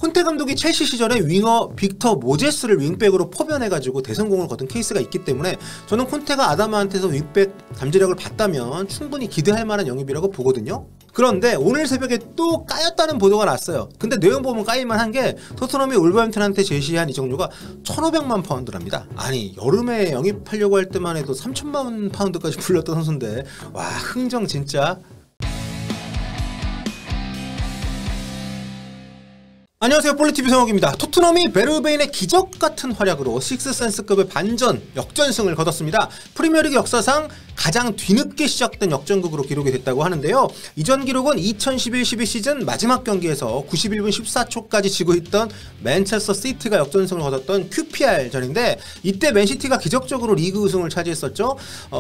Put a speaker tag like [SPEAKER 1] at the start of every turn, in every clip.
[SPEAKER 1] 콘테 감독이 첼시 시절에 윙어 빅터 모제스를 윙백으로 포변해가지고 대성공을 거둔 케이스가 있기 때문에 저는 콘테가 아담한테서 윙백 잠재력을 봤다면 충분히 기대할 만한 영입이라고 보거든요. 그런데 오늘 새벽에 또 까였다는 보도가 났어요. 근데 내용 보면 까일만 한 게 토트넘이 울버햄튼한테 제시한 이적료가 1,500만 파운드랍니다. 아니 여름에 영입하려고 할 때만 해도 3,000만 파운드까지 불렸던 선수인데 와 흥정 진짜. 안녕하세요, 볼리TV 성욱입니다. 토트넘이 베르베인의 기적같은 활약으로 식스센스급의 반전 역전승을 거뒀습니다. 프리미어리그 역사상 가장 뒤늦게 시작된 역전극으로 기록이 됐다고 하는데요. 이전 기록은 2011-12 시즌 마지막 경기에서 91분 14초까지 지고 있던 맨체스터 시티가 역전승을 거뒀던 QPR전인데 이때 맨시티가 기적적으로 리그 우승을 차지했었죠.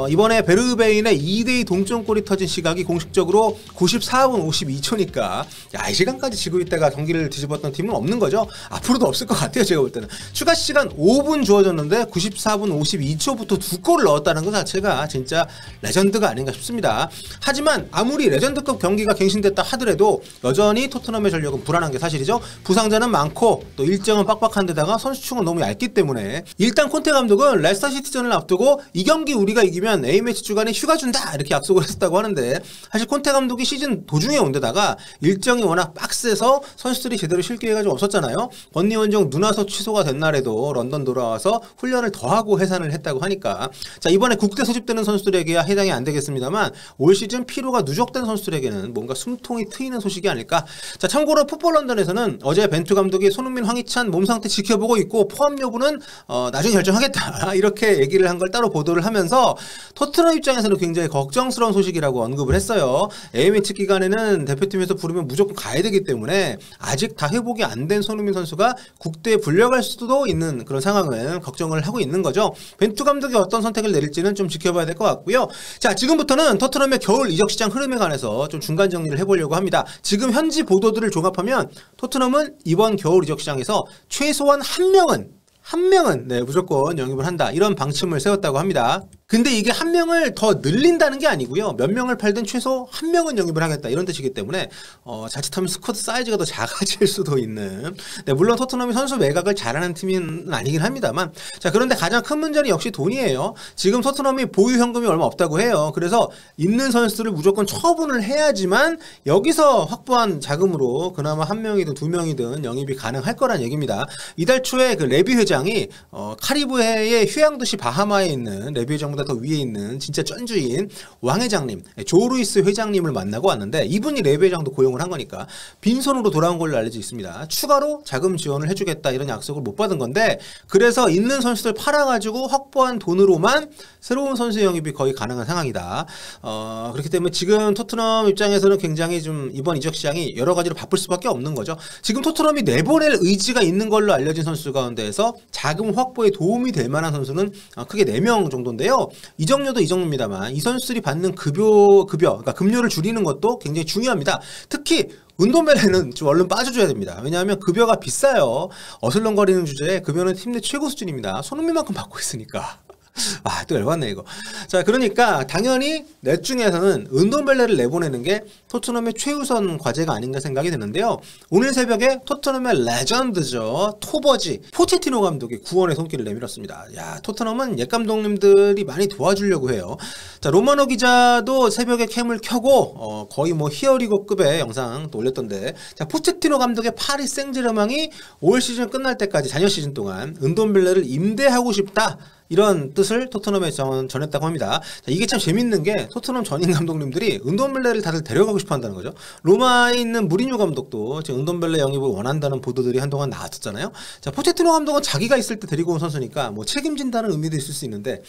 [SPEAKER 1] 이번에 베르베인의 2대2 동점골이 터진 시각이 공식적으로 94분 52초니까 이 시간까지 지고 있다가 경기를 뒤집었던 팀은 없는 거죠. 앞으로도 없을 것 같아요. 제가 볼 때는. 추가 시간 5분 주어졌는데 94분 52초부터 2골을 넣었다는 것 자체가 진짜 레전드가 아닌가 싶습니다. 하지만 아무리 레전드급 경기가 갱신됐다 하더라도 여전히 토트넘의 전력은 불안한 게 사실이죠. 부상자는 많고 또 일정은 빡빡한 데다가 선수층은 너무 얇기 때문에 일단 콘테 감독은 레스터 시티전을 앞두고 이 경기 우리가 이기면 A매치 주간에 휴가 준다 이렇게 약속을 했었다고 하는데 사실 콘테 감독이 시즌 도중에 온 데다가 일정이 워낙 빡세서 선수들이 제대로 쉴 기회가 좀 없었잖아요. 번니 원정 눈와서 취소가 된 날에도 런던 돌아와서 훈련을 더하고 해산을 했다고 하니까 자 이번에 국대 소집되는 선수들에게야 해당이 안 되겠습니다만 올 시즌 피로가 누적된 선수들에게는 뭔가 숨통이 트이는 소식이 아닐까. 자 참고로 풋볼 런던에서는 어제 벤투 감독이 손흥민, 황희찬 몸 상태 지켜보고 있고 포함 여부는 나중에 결정하겠다 이렇게 얘기를 한 걸 따로 보도를 하면서 토트넘 입장에서는 굉장히 걱정스러운 소식이라고 언급을 했어요. A매치 기간에는 대표팀에서 부르면 무조건 가야 되기 때문에 아직 다 회복이 안 된 손흥민 선수가 국대에 불려갈 수도 있는 그런 상황을 걱정을 하고 있는 거죠. 벤투 감독이 어떤 선택을 내릴지는 좀 지켜봐야 될 것 같고요. 자 지금부터는 토트넘의 겨울 이적 시장 흐름에 관해서 좀 중간 정리를 해보려고 합니다. 지금 현지 보도들을 종합하면 토트넘은 이번 겨울 이적 시장에서 최소한 한 명은 네, 무조건 영입을 한다 이런 방침을 세웠다고 합니다. 근데 이게 한 명을 더 늘린다는 게 아니고요. 몇 명을 팔든 최소 한 명은 영입을 하겠다 이런 뜻이기 때문에 자칫하면 스쿼드 사이즈가 더 작아질 수도 있는 네, 물론 토트넘이 선수 매각을 잘하는 팀은 아니긴 합니다만 자 그런데 가장 큰 문제는 역시 돈이에요. 지금 토트넘이 보유 현금이 얼마 없다고 해요. 그래서 있는 선수들을 무조건 처분을 해야지만 여기서 확보한 자금으로 그나마 한 명이든 두 명이든 영입이 가능할 거란 얘기입니다. 이달 초에 그 레비 회장이 카리브해의 휴양도시 바하마에 있는 레비 회장보다 더 위에 있는 진짜 쩐주인 왕 회장님 조 루이스 회장님을 만나고 왔는데 이분이 레비 회장도 고용을 한 거니까 빈손으로 돌아온 걸로 알려져 있습니다. 추가로 자금 지원을 해주겠다 이런 약속을 못 받은 건데 그래서 있는 선수들 팔아가지고 확보한 돈으로만 새로운 선수 영입이 거의 가능한 상황이다. 그렇기 때문에 지금 토트넘 입장에서는 굉장히 좀 이번 이적 시장이 여러 가지로 바쁠 수밖에 없는 거죠. 지금 토트넘이 내보낼 의지가 있는 걸로 알려진 선수 가운데에서 자금 확보에 도움이 될 만한 선수는 크게 4명 정도인데요. 이적료도 이적료입니다만 이 선수들이 받는 급여 그러니까 급료를 줄이는 것도 굉장히 중요합니다. 특히 은돈벨레는 좀 얼른 빠져줘야 됩니다. 왜냐하면 급여가 비싸요. 어슬렁거리는 주제에 급여는 팀 내 최고 수준입니다. 손흥민만큼 받고 있으니까. 또 열받네 이거. 자 그러니까 당연히 넷 중에서는 은돈벨레를 내보내는 게 토트넘의 최우선 과제가 아닌가 생각이 드는데요. 오늘 새벽에 토트넘의 레전드죠. 토버지 포체티노 감독이 구원의 손길을 내밀었습니다. 야 토트넘은 옛 감독님들이 많이 도와주려고 해요. 자 로마노 기자도 새벽에 캠을 켜고 거의 뭐 히어리고급의 영상 또 올렸던데 자 포체티노 감독의 파리 생제르맹이 올 시즌 끝날 때까지 잔여 시즌 동안 은돈벨레를 임대하고 싶다 이런 뜻을 토트넘에 전했다고 합니다. 자, 이게 참 재밌는 게 토트넘 전임 감독님들이 은돈벨레를 다들 데려가고 싶어 한다는 거죠. 로마에 있는 무리뉴 감독도 지금 은돈벨레 영입을 원한다는 보도들이 한동안 나왔었잖아요. 자, 포체티노 감독은 자기가 있을 때 데리고 온 선수니까 뭐 책임진다는 의미도 있을 수 있는데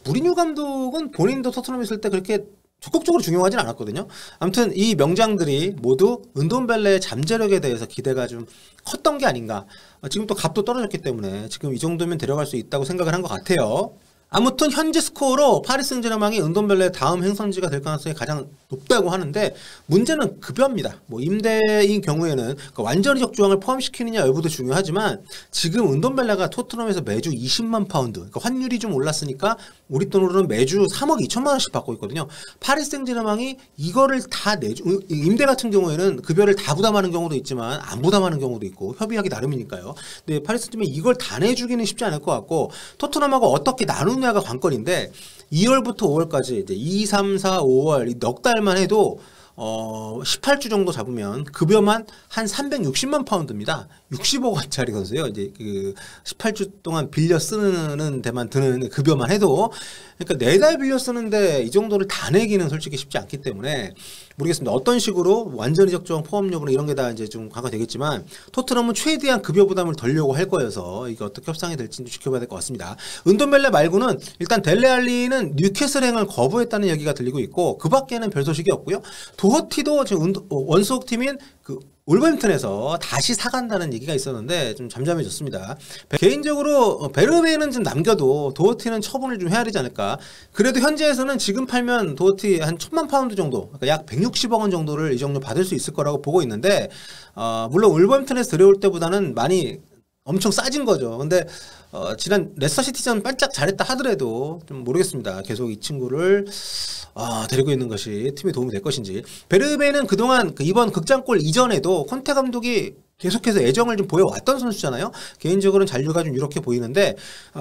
[SPEAKER 1] 무리뉴 감독은 본인도 토트넘에 있을 때 그렇게 적극적으로 중용하진 않았거든요. 아무튼 이 명장들이 모두 은돈벨레의 잠재력에 대해서 기대가 좀 컸던 게 아닌가. 지금 또 값도 떨어졌기 때문에 지금 이 정도면 데려갈 수 있다고 생각을 한 것 같아요. 아무튼 현재 스코어로 파리 생제르맹이 은돈벨레 다음 행선지가 될 가능성이 가장 높다고 하는데 문제는 급여입니다. 뭐 임대인 경우에는 그러니까 완전 이적 조항을 포함시키느냐 여부도 중요하지만 지금 은돈벨레가 토트넘에서 매주 20만 파운드, 그러니까 환율이 좀 올랐으니까 우리 돈으로는 매주 3억 2천만 원씩 받고 있거든요. 파리 생제르맹이 이거를 다 임대 같은 경우에는 급여를 다 부담하는 경우도 있지만 안 부담하는 경우도 있고 협의하기 나름이니까요. 근데 파리 생제르맹이 이걸 다 내주기는 쉽지 않을 것 같고 토트넘하고 어떻게 나누냐가 관건인데 2월부터 5월까지 이제 2, 3, 4, 5월 이 넉 달만 해도 18주 정도 잡으면 급여만 한 360만 파운드입니다. 60억 원짜리 선수예요. 이제 그 18주 동안 빌려 쓰는 데만 드는 급여만 해도 그러니까 4달 빌려 쓰는데 이 정도를 다 내기는 솔직히 쉽지 않기 때문에 모르겠습니다. 어떤 식으로 완전 이적 조항 포함료나 이런 게 다 이제 좀 강화되겠지만 토트넘은 최대한 급여 부담을 덜려고 할 거여서 이게 어떻게 협상이 될지도 지켜봐야 될 것 같습니다. 은돈벨레 말고는 일단 델레알리는 뉴캐슬행을 거부했다는 얘기가 들리고 있고 그 밖에는 별 소식이 없고요. 도어티도 지금 원소속 팀인 그 울버햄튼에서 다시 사간다는 얘기가 있었는데 좀 잠잠해졌습니다. 개인적으로 베르베이는 좀 남겨도 도어티는 처분을 좀 해야 되지 않을까. 그래도 현지에서는 지금 팔면 도어티 한 1,000만 파운드 정도, 그러니까 약 160억 원 정도를 이적료 받을 수 있을 거라고 보고 있는데 물론 울버햄튼에서 들여올 때보다는 많이 엄청 싸진 거죠. 근데 지난 레스터시티전 반짝 잘했다 하더라도 좀 모르겠습니다. 계속 이 친구를 데리고 있는 것이 팀에 도움이 될 것인지. 베르베는 그동안 이번 극장골 이전에도 콘테 감독이 계속해서 애정을 좀 보여왔던 선수잖아요. 개인적으로는 잔류가 좀 유력해 보이는데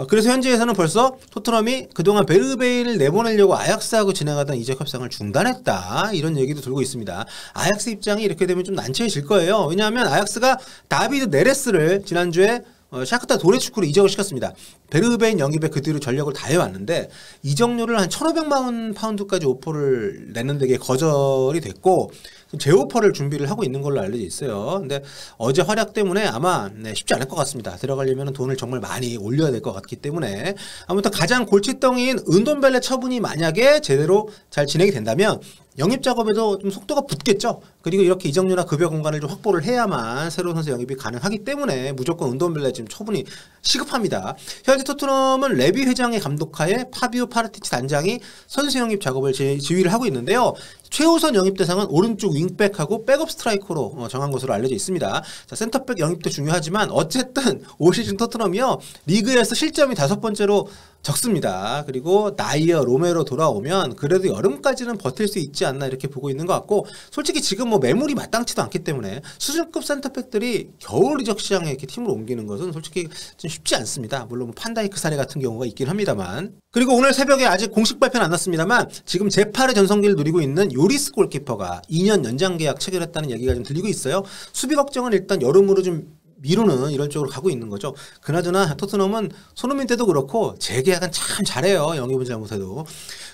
[SPEAKER 1] 그래서 현지에서는 벌써 토트넘이 그동안 베르베이를 내보내려고 아약스하고 진행하던 이적 협상을 중단했다 이런 얘기도 들고 있습니다. 아약스 입장이 이렇게 되면 좀 난처해질 거예요. 왜냐하면 아약스가 다비드 네레스를 지난주에 샤크타 도네츠크로 이적을 시켰습니다. 베르베인 영입에 그 뒤로 전력을 다해왔는데 이적료를 한 1,500만 파운드까지 오퍼를 냈는데 이게 거절이 됐고 재오퍼를 준비를 하고 있는 걸로 알려져 있어요. 근데 어제 활약 때문에 아마 쉽지 않을 것 같습니다. 들어가려면 돈을 정말 많이 올려야 될 것 같기 때문에 아무튼 가장 골칫덩이인 은돈벨레 처분이 만약에 제대로 잘 진행이 된다면 영입 작업에도 좀 속도가 붙겠죠. 그리고 이렇게 이적료나 급여 공간을 좀 확보를 해야만 새로운 선수 영입이 가능하기 때문에 무조건 은돈벨레 지금 처분이 시급합니다. 현재 토트넘은 레비 회장의 감독하에 파비오 파르티치 단장이 선수 영입 작업을 지휘를 하고 있는데요. 최우선 영입 대상은 오른쪽 윙백하고 백업 스트라이커로 정한 것으로 알려져 있습니다. 자, 센터백 영입도 중요하지만 어쨌든 올 시즌 토트넘이요. 리그에서 실점이 5번째로 적습니다. 그리고 나이어, 로메로 돌아오면 그래도 여름까지는 버틸 수 있지 않나 이렇게 보고 있는 것 같고 솔직히 지금 뭐 매물이 마땅치도 않기 때문에 수준급 센터백들이 겨울 이적 시장에 이렇게 팀을 옮기는 것은 솔직히 좀 쉽지 않습니다. 물론 뭐 판다이크 사례 같은 경우가 있긴 합니다만 그리고 오늘 새벽에 아직 공식 발표는 안 났습니다만 지금 제8의 전성기를 누리고 있는 요리스 골키퍼가 2년 연장 계약 체결했다는 얘기가 좀 들리고 있어요. 수비 걱정은 일단 여름으로 좀 미루는 이런 쪽으로 가고 있는 거죠. 그나저나 토트넘은 손흥민 때도 그렇고 재계약은 참 잘해요. 영입은 잘못해도.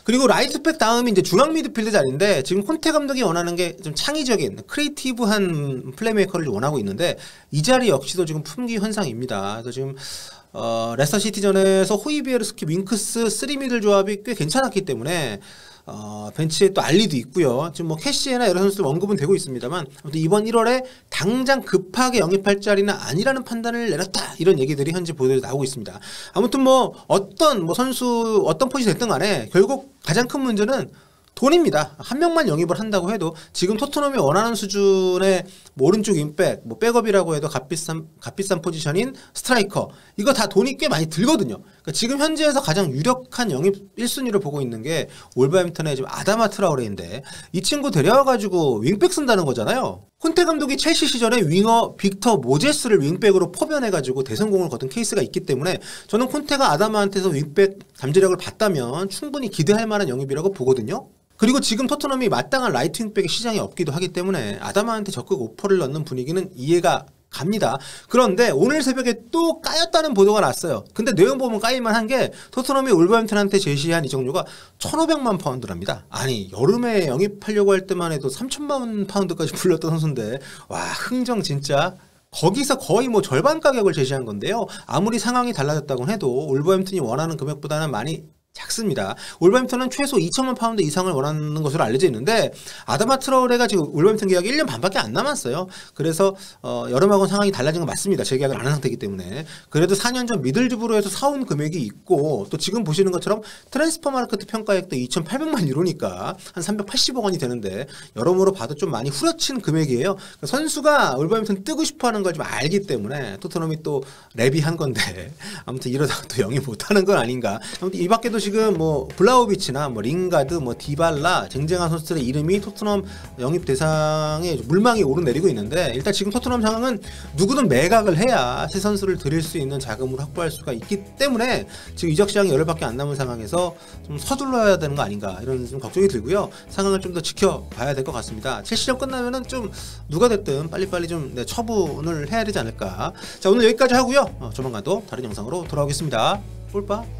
[SPEAKER 1] 그리고 라이트백 다음이 이제 중앙 미드필드 자리인데 지금 콘테 감독이 원하는 게 좀 창의적인 크리에이티브한 플레이메이커를 원하고 있는데 이 자리 역시도 지금 품귀 현상입니다. 그래서 지금 레스터 시티전에서 호이비에르스키 윙크스 3미들 조합이 꽤 괜찮았기 때문에 벤치에 또 알리도 있고요. 지금 뭐 캐시에나 여러 선수들 언급은 되고 있습니다만 아무튼 이번 1월에 당장 급하게 영입할 자리는 아니라는 판단을 내렸다 이런 얘기들이 현재 보도에 나오고 있습니다. 아무튼 뭐 어떤 선수 어떤 포지션이 됐든 간에 결국 가장 큰 문제는 돈입니다. 한 명만 영입을 한다고 해도 지금 토트넘이 원하는 수준의 뭐 오른쪽 윙백, 뭐 백업이라고 해도 값비싼 포지션인 스트라이커 이거 다 돈이 꽤 많이 들거든요. 그러니까 지금 현재에서 가장 유력한 영입 1순위를 보고 있는 게 올버햄튼의 지금 아다마 트라우레인데 이 친구 데려와가지고 윙백 쓴다는 거잖아요. 콘테 감독이 첼시 시절에 윙어 빅터 모제스를 윙백으로 포변해가지고 대성공을 거둔 케이스가 있기 때문에 저는 콘테가 아다마한테서 윙백 잠재력을 봤다면 충분히 기대할 만한 영입이라고 보거든요. 그리고 지금 토트넘이 마땅한 라이트 윙백의 시장이 없기도 하기 때문에 아다마한테 적극 오퍼를 넣는 분위기는 이해가 갑니다. 그런데 오늘 새벽에 또 까였다는 보도가 났어요. 근데 내용 보면 까일만 한 게 토트넘이 울버햄튼한테 제시한 이적료가 1,500만 파운드랍니다. 아니 여름에 영입하려고 할 때만 해도 3,000만 파운드까지 불렸던 선수인데 와 흥정 진짜 거기서 거의 뭐 절반 가격을 제시한 건데요. 아무리 상황이 달라졌다고 해도 울버햄튼이 원하는 금액보다는 많이 작습니다. 올버햄튼은 최소 2천만 파운드 이상을 원하는 것으로 알려져 있는데 아다마 트라오레가 지금 올버햄튼 계약이 1년 반밖에 안 남았어요. 그래서 여름하고는 상황이 달라진 건 맞습니다. 재계약을 안 한 상태이기 때문에. 그래도 4년 전 미들즈브로에서 사온 금액이 있고 또 지금 보시는 것처럼 트랜스퍼 마르케트 평가액도 2,800만 유로니까 한 380억 원이 되는데 여러모로 봐도 좀 많이 후려친 금액이에요. 그러니까 선수가 올버햄튼 뜨고 싶어하는 걸 좀 알기 때문에 토트넘이 또 레비한 건데 아무튼 이러다가 또 영입 못하는 건 아닌가. 아무튼 이 밖에도 지금 뭐 블라우비치나 뭐 링가드, 뭐 디발라 쟁쟁한 선수들의 이름이 토트넘 영입 대상에 물망이 오르내리고 있는데 일단 지금 토트넘 상황은 누구든 매각을 해야 새 선수를 들일 수 있는 자금을 확보할 수가 있기 때문에 지금 이적 시장이 열흘밖에 안 남은 상황에서 좀 서둘러야 되는 거 아닌가 이런 좀 걱정이 들고요. 상황을 좀 더 지켜봐야 될 것 같습니다. 첼시전 끝나면은 좀 누가 됐든 빨리빨리 좀 처분을 해야 되지 않을까. 자, 오늘 여기까지 하고요. 조만간 또 다른 영상으로 돌아오겠습니다. 꿀빠.